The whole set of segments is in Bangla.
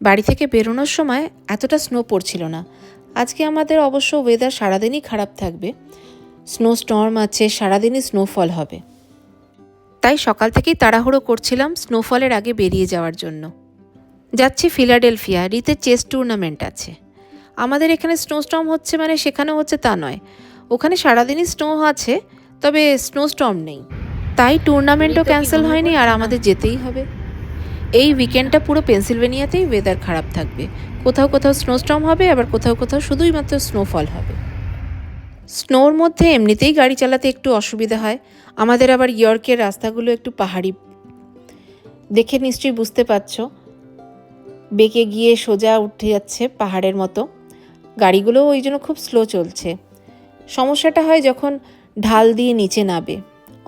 বাড়ি থেকে বেরোনোর সময় এতটা স্নো পড়ছিল না। আজকে আমাদের অবশ্য ওয়েদার সারাদিনই খারাপ থাকবে, স্নো স্টর্ম আছে, সারাদিনই স্নোফল হবে। তাই সকাল থেকেই তাড়াহুড়ো করছিলাম স্নোফলের আগে বেরিয়ে যাওয়ার জন্য। যাচ্ছি ফিলাডেলফিয়া, রিতের চেস টুর্নামেন্ট আছে। আমাদের এখানে স্নোস্টর্ম হচ্ছে মানে সেখানেও হচ্ছে তা নয়, ওখানে সারাদিনই স্নো আছে, তবে স্নোস্টর্ম নেই। তাই টুর্নামেন্টও ক্যান্সেল হয়নি আর আমাদের যেতেই হবে। এই উইকেন্ডটা পুরো পেনসিলভেনিয়াতেই ওয়েদার খারাপ থাকবে, কোথাও কোথাও স্নোস্টর্ম হবে, আবার কোথাও কোথাও শুধুই মাত্র স্নোফল হবে। স্নোর মধ্যে এমনিতেই গাড়ি চালাতে একটু অসুবিধা হয়, আমাদের আবার ইয়র্কের রাস্তাগুলো একটু পাহাড়ি, দেখে নিশ্চয়ই বুঝতে পারছো, বেঁকে গিয়ে সোজা উঠে যাচ্ছে পাহাড়ের মতো। গাড়িগুলোও ওই জন্য খুব স্লো চলছে। সমস্যাটা হয় যখন ঢাল দিয়ে নিচে নামে,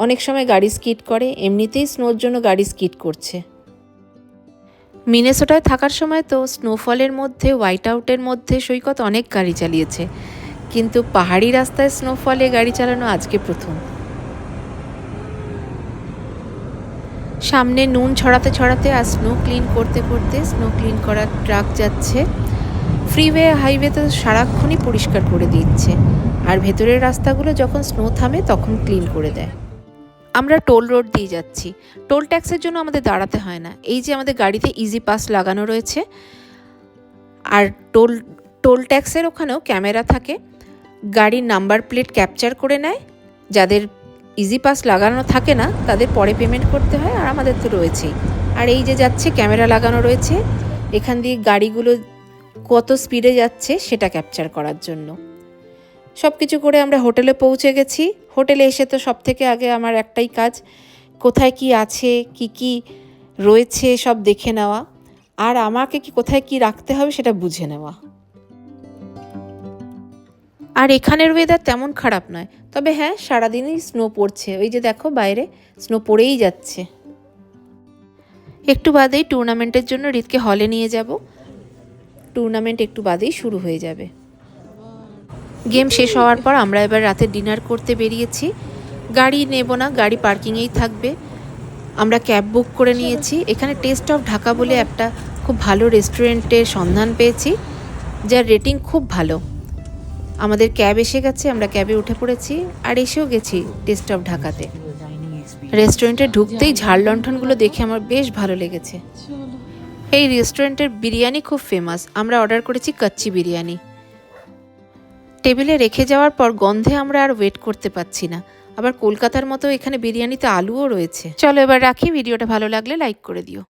অনেক সময় গাড়ি স্কিড করে, এমনিতেই স্নোর জন্য গাড়ি স্কিড করছে। মিনেসোটায় থাকার সময় তো স্নোফলের মধ্যে, হোয়াইট আউটের মধ্যে সৈকত অনেক গাড়ি চালিয়েছে, কিন্তু পাহাড়ি রাস্তায় স্নোফলে গাড়ি চালানো আজকে প্রথম। সামনে নুন ছড়াতে ছড়াতে আর স্নো ক্লিন করতে করতে স্নো ক্লিন করার ট্রাক যাচ্ছে। ফ্রিওয়ে হাইওয়ে তো সারাক্ষণই পরিষ্কার করে দিচ্ছে, আর ভেতরের রাস্তাগুলো যখন স্নো থামে তখন ক্লিন করে দেয়। আমরা টোল রোড দিয়ে যাচ্ছি, টোল ট্যাক্সের জন্য আমাদের দাঁড়াতে হয় না। এই যে আমাদের গাড়িতে ইজি পাস লাগানো রয়েছে, আর টোল ট্যাক্সের ওখানেও ক্যামেরা থাকে, গাড়ির নাম্বার প্লেট ক্যাপচার করে নেয়। যাদের ইজি পাস লাগানো থাকে না তাদের পরে পেমেন্ট করতে হয়, আর আমাদের তো রয়েছেই। আর এই যে যাচ্ছে, ক্যামেরা লাগানো রয়েছে এখান দিয়ে গাড়িগুলো কত স্পিডে যাচ্ছে সেটা ক্যাপচার করার জন্য। সব কিছু করে আমরা হোটেলে পৌঁছে গেছি। হোটেলে এসে তো সব থেকে আগে আমার একটাই কাজ, কোথায় কি আছে, কি কি রয়েছে সব দেখে নেওয়া, আর আমাকে কি কোথায় কি রাখতে হবে সেটা বুঝে নেওয়া। আর এখানের ওয়েদার তেমন খারাপ নয়, তবে হ্যাঁ সারাদিনই স্নো পড়ছে, ওই যে দেখো বাইরে স্নো পড়েই যাচ্ছে। একটু বাদেই টুর্নামেন্টের জন্য রিতকে হলে নিয়ে যাব, টুর্নামেন্ট একটু বাদেই শুরু হয়ে যাবে। গেম শেষ হওয়ার পর আমরা এবার রাতে ডিনার করতে বেরিয়েছি। গাড়ি নেব না, গাড়ি পার্কিংয়েই থাকবে। আমরা ক্যাব বুক করে নিয়েছি। এখানে টেস্ট অফ ঢাকা বলে একটা খুব ভালো রেস্টুরেন্টের সন্ধান পেয়েছি, যার রেটিং খুব ভালো। আমাদের ক্যাব এসে গেছে, আমরা ক্যাবে উঠে পড়েছি আর এসেও গেছি টেস্ট অফ ঢাকাতে। রেস্টুরেন্টে ঢুকতেই ঝাড় লণ্ঠনগুলো দেখে আমার বেশ ভালো লেগেছে। এই রেস্টুরেন্টের বিরিয়ানি খুব ফেমাস, আমরা অর্ডার করেছি কাচ্চি বিরিয়ানি। টেবিলে রেখে যাওয়ার পর গন্ধে আমরা আর ওয়েট করতে পারছি না। আবার কলকাতার মতো এখানে বিরিয়ানিতে আলুও রয়েছে। চলো এবার রাখি, ভিডিওটা ভালো লাগলে লাইক করে দিও।